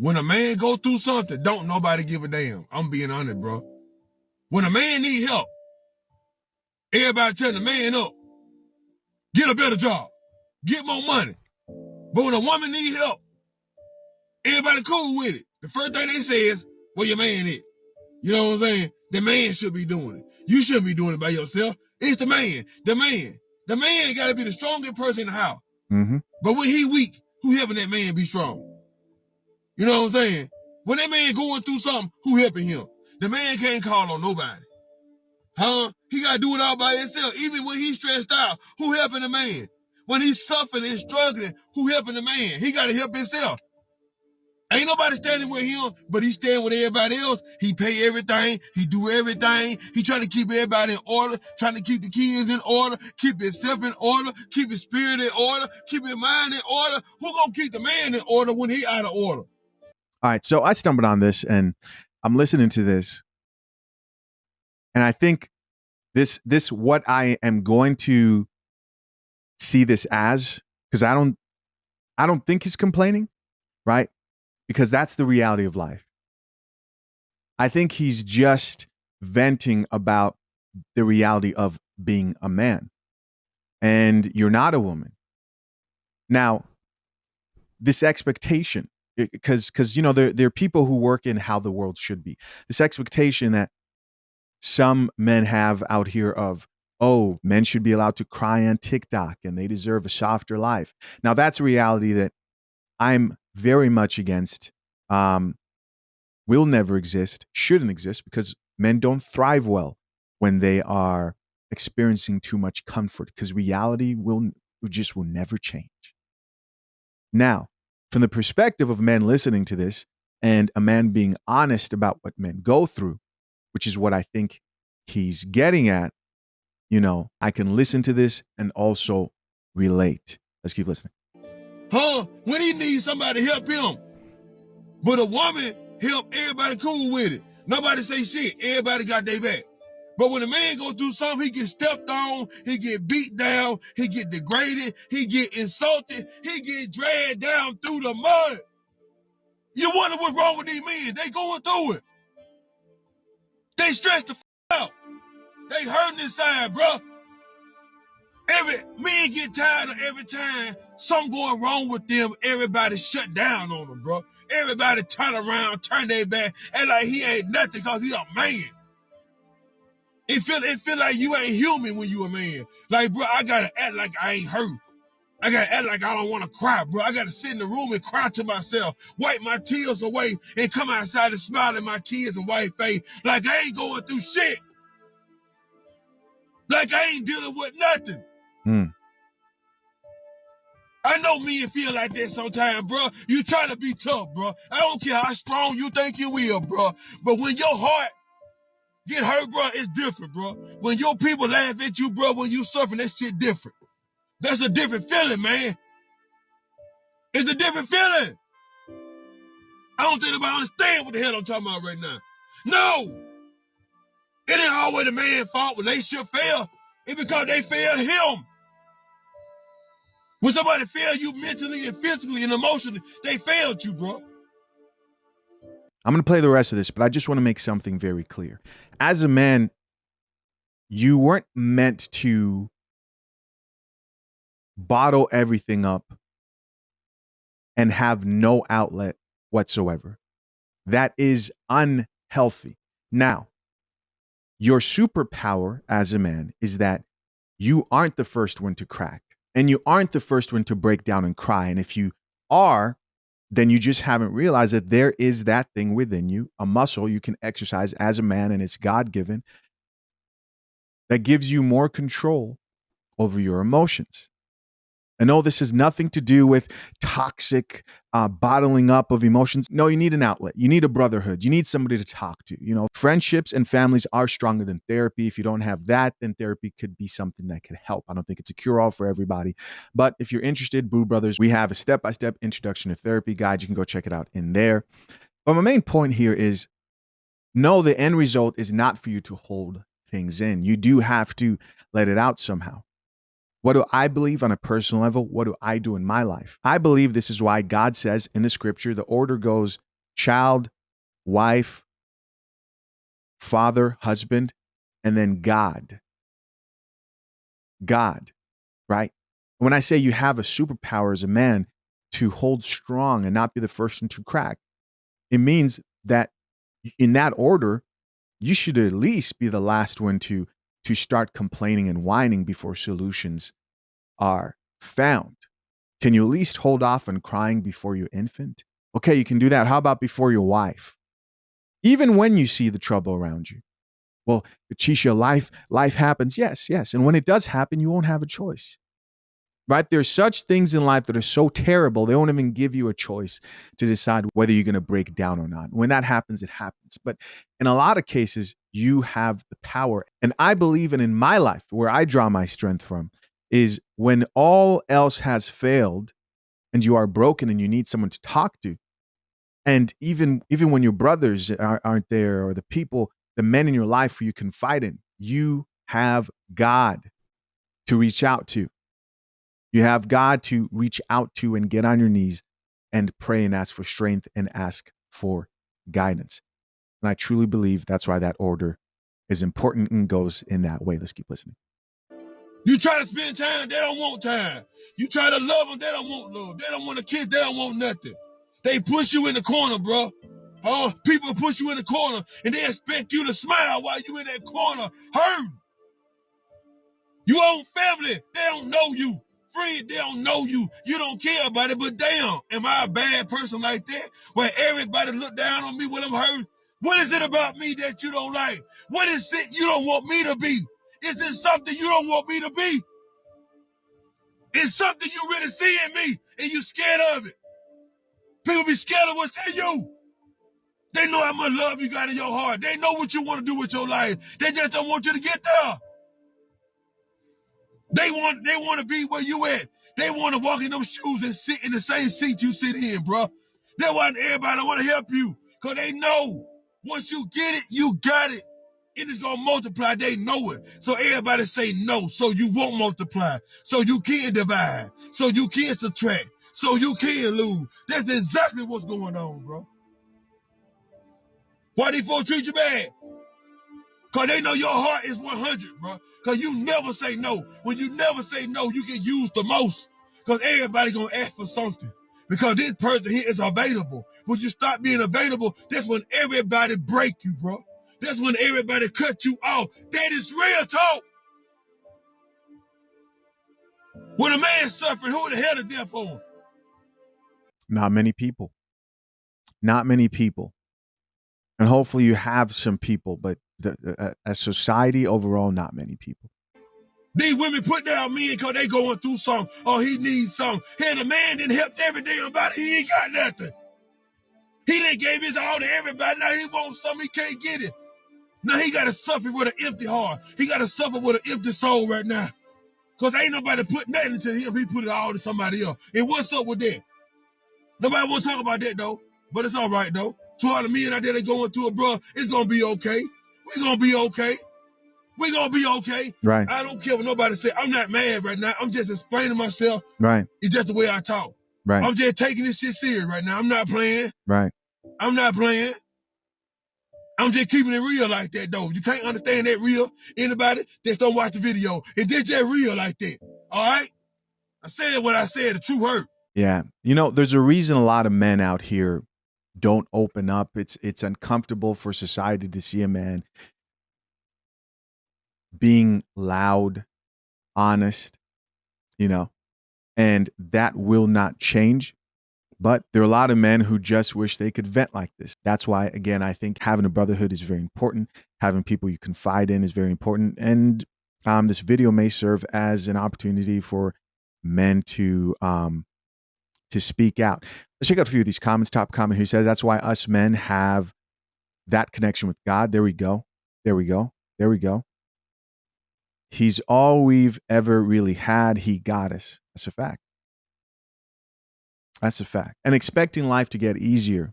When a man go through something, don't nobody give a damn. I'm being honest, bro. When a man need help, everybody tell the man up, get a better job, get more money. But when a woman need help, everybody cool with it. The first thing they say is, where your man is. You know what I'm saying? The man should be doing it. You shouldn't be doing it by yourself. It's the man. The man got to be the strongest person in the house. Mm-hmm. But when he weak, who helping that man be strong? You know what I'm saying? When that man going through something, who helping him? The man can't call on nobody. Huh? He got to do it all by himself. Even when he's stressed out, who helping the man? When he's suffering and struggling, who helping the man? He got to help himself. Ain't nobody standing with him, but he stand with everybody else. He pay everything. He do everything. He trying to keep everybody in order, trying to keep the kids in order, keep himself in order, keep his spirit in order, keep his mind in order. Who gonna keep the man in order when he out of order? All right, so I stumbled on this, and I'm listening to this, and I think this what I am going to see this as, because I don't think he's complaining, right? Because that's the reality of life. I think he's just venting about the reality of being a man, and you're not a woman. Now, this expectation, because you know there are people who work in how the world should be. This expectation that some men have out here of, oh, men should be allowed to cry on TikTok and they deserve a softer life. Now, that's a reality that I'm very much against. Will never exist, shouldn't exist, because men don't thrive well when they are experiencing too much comfort, because reality will never change. Now, from the perspective of men listening to this and a man being honest about what men go through, which is what I think he's getting at, you know, I can listen to this and also relate. Let's keep listening. Huh? When he needs somebody to help him. But a woman help everybody cool with it. Nobody say shit. Everybody got their back. But when a man go through something, he get stepped on, he get beat down, he get degraded, he get insulted, he get dragged down through the mud. You wonder what's wrong with these men. They going through it. They stressed the out. They hurting inside, bro. Men get tired of every time something going wrong with them, everybody shut down on them, bro. Everybody turn around, turn their back, and like he ain't nothing because he a man. It feel like you ain't human when you a man. Like, bro, I gotta act like I ain't hurt. I gotta act like I don't want to cry, bro. I gotta sit in the room and cry to myself, wipe my tears away, and come outside and smile at my kids and white face like I ain't going through shit. Like I ain't dealing with nothing. I know men feel like that sometimes, bro. You try to be tough, bro. I don't care how strong you think you will, bro. But when your heart get hurt, bro, it's different, bro. When your people laugh at you, bro, when you suffering, that shit different. That's a different feeling, man. It's a different feeling. I don't think anybody understand what the hell I'm talking about right now. No. It ain't always the man's fault when they should fail. It's because they failed him. When somebody failed you mentally and physically and emotionally, they failed you, bro. I'm going to play the rest of this, but I just want to make something very clear. As a man, you weren't meant to bottle everything up and have no outlet whatsoever. That is unhealthy. Now, your superpower as a man is that you aren't the first one to crack. And you aren't the first one to break down and cry. And if you are, then you just haven't realized that there is that thing within you, a muscle you can exercise as a man, and it's God-given, that gives you more control over your emotions. I know this has nothing to do with toxic bottling up of emotions. No, you need an outlet. You need a brotherhood. You need somebody to talk to. You know, friendships and families are stronger than therapy. If you don't have that, then therapy could be something that could help. I don't think it's a cure-all for everybody. But if you're interested, Brew Brothers, we have a step-by-step introduction to therapy guide. You can go check it out in there. But my main point here is, no, the end result is not for you to hold things in. You do have to let it out somehow. What do I believe on a personal level? What do I do in my life? I believe this is why God says in the scripture, the order goes child, wife, father, husband, and then God. God, right? When I say you have a superpower as a man to hold strong and not be the first one to crack, it means that in that order, you should at least be the last one to start complaining and whining before solutions are found. Can you at least hold off on crying before your infant? Okay, you can do that. How about before your wife? Even when you see the trouble around you. Well, Letitia, life happens. Yes, yes. And when it does happen, you won't have a choice. Right? There's such things in life that are so terrible, they won't even give you a choice to decide whether you're going to break down or not. When that happens, it happens. But in a lot of cases, you have the power. And I believe in my life, where I draw my strength from, is when all else has failed and you are broken and you need someone to talk to. And even when your brothers aren't there, or the people, the men in your life who you confide in, you have God to reach out to. You have God to reach out to and get on your knees and pray and ask for strength and ask for guidance. And I truly believe that's why that order is important and goes in that way. Let's keep listening. You try to spend time, they don't want time. You try to love them, they don't want love. They don't want a kiss, they don't want nothing. They push you in the corner, bro. People push you in the corner and they expect you to smile while you in that corner hurting. You own family, they don't know you. Friends, they don't know you. You don't care about it, but damn, am I a bad person like that? Where everybody look down on me when I'm hurting? What is it about me that you don't like? What is it you don't want me to be? Is it something you don't want me to be? It's something you really see in me and you scared of it. People be scared of what's in you. They know how much love you got in your heart. They know what you want to do with your life. They just don't want you to get there. They want to be where you at. They want to walk in those shoes and sit in the same seat you sit in, bro. That's why everybody want to help you, because they know once you get it, you got it. And it's going to multiply. They know it. So everybody say no, so you won't multiply. So you can't divide. So you can't subtract. So you can't lose. That's exactly what's going on, bro. Why these folks treat you bad? Because they know your heart is 100, bro. Because you never say no. When you never say no, you get used the most. Because everybody going to ask for something. Because this person here is available. When you stop being available, that's when everybody break you, bro. That's when everybody cut you off. That is real talk. When a man's suffering, who the hell is there for him? Not many people. Not many people. And hopefully you have some people, but as society overall, not many people. These women put down men because they going through something, or he needs something. Here, the man didn't help every damn body. He ain't got nothing. He done gave his all to everybody. Now he wants something, he can't get it. Now he got to suffer with an empty heart. He got to suffer with an empty soul right now. Because ain't nobody put nothing into him. He put it all to somebody else. And what's up with that? Nobody want to talk about that, though. But it's all right, though. To all the men out there that going through it, bro, it's going to be okay. We're going to be okay. We're going to be okay. Right. I don't care what nobody say. I'm not mad right now. I'm just explaining myself. Right. It's just the way I talk. Right. I'm just taking this shit serious right now. I'm not playing. Right. I'm not playing. I'm just keeping it real like that, though. You can't understand that real. Anybody, just don't watch the video. It's just real like that. All right? I said what I said. The truth hurt. Yeah. You know, there's a reason a lot of men out here don't open up. It's uncomfortable for society to see a man being loud, honest, you know, and that will not change. But there are a lot of men who just wish they could vent like this. That's why, again, I think having a brotherhood is very important. Having people you confide in is very important. And this video may serve as an opportunity for men to speak out. Let's check out a few of these comments. Top comment who says, that's why us men have that connection with God. There we go. There we go. There we go. He's all we've ever really had. He got us. That's a fact. That's a fact. And expecting life to get easier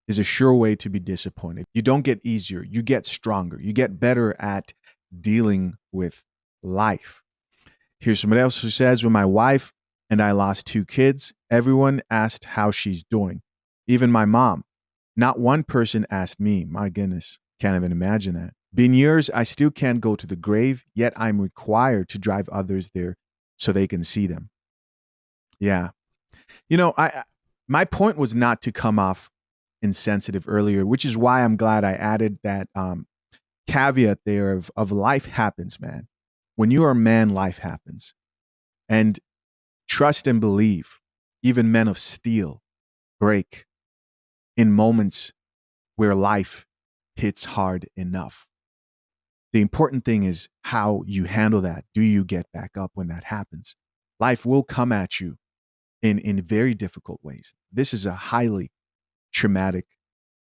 is a sure way to be disappointed. You don't get easier. You get stronger. You get better at dealing with life. Here's somebody else who says, when my wife and I lost 2 kids, everyone asked how she's doing. Even my mom. Not one person asked me. My goodness, can't even imagine that. Been years, I still can't go to the grave, yet I'm required to drive others there so they can see them. Yeah. My point was not to come off insensitive earlier, which is why I'm glad I added that caveat there of life happens, man. When you are a man, life happens. And trust and believe, even men of steel break in moments where life hits hard enough. The important thing is how you handle that. Do you get back up when that happens? Life will come at you in very difficult ways. This is a highly traumatic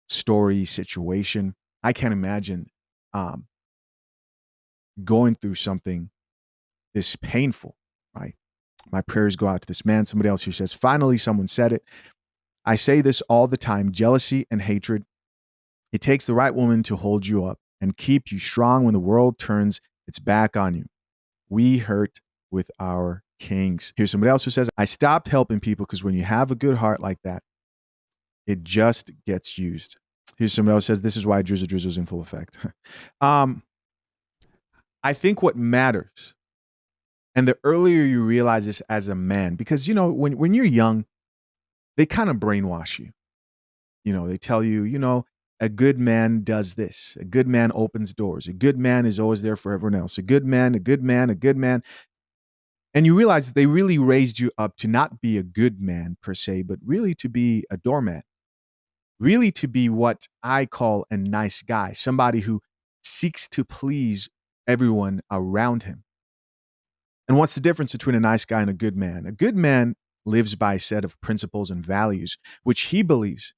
story situation. I can't imagine um, going through something this painful, right? My prayers go out to this man. Somebody else here says, finally, someone said it. I say this all the time, jealousy and hatred. It takes the right woman to hold you up and keep you strong when the world turns its back on you. We hurt with our kings. Here's somebody else who says, I stopped helping people because when you have a good heart like that, it just gets used. Here's somebody else who says, this is why Drizzle's in full effect. I think what matters, and the earlier you realize this as a man, because, when you're young, they kind of brainwash you. They tell you, a good man does this. A good man opens doors. A good man is always there for everyone else. A good man, a good man, a good man. And you realize they really raised you up to not be a good man per se, but really to be a doormat. Really to be what I call a nice guy, somebody who seeks to please everyone around him. And what's the difference between a nice guy and a good man? A good man lives by a set of principles and values, which he believes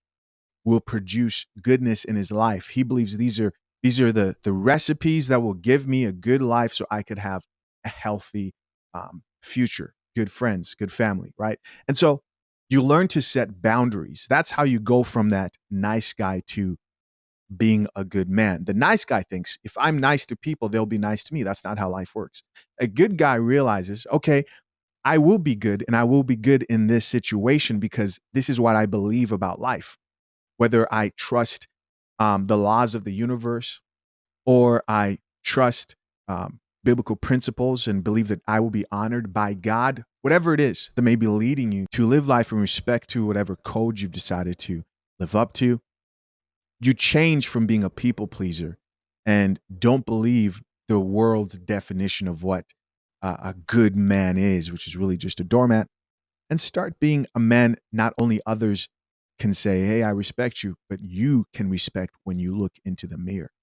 will produce goodness in his life. He believes these are the recipes that will give me a good life so I could have a healthy future, good friends, good family, right? And so you learn to set boundaries. That's how you go from that nice guy to being a good man. The nice guy thinks if I'm nice to people, they'll be nice to me. That's not how life works. A good guy realizes, okay, I will be good and I will be good in this situation because this is what I believe about life. Whether I trust the laws of the universe or I trust biblical principles and believe that I will be honored by God, whatever it is that may be leading you to live life in respect to whatever code you've decided to live up to, you change from being a people pleaser and don't believe the world's definition of what a good man is, which is really just a doormat, and start being a man not only others can say, hey, I respect you, but you can respect when you look into the mirror.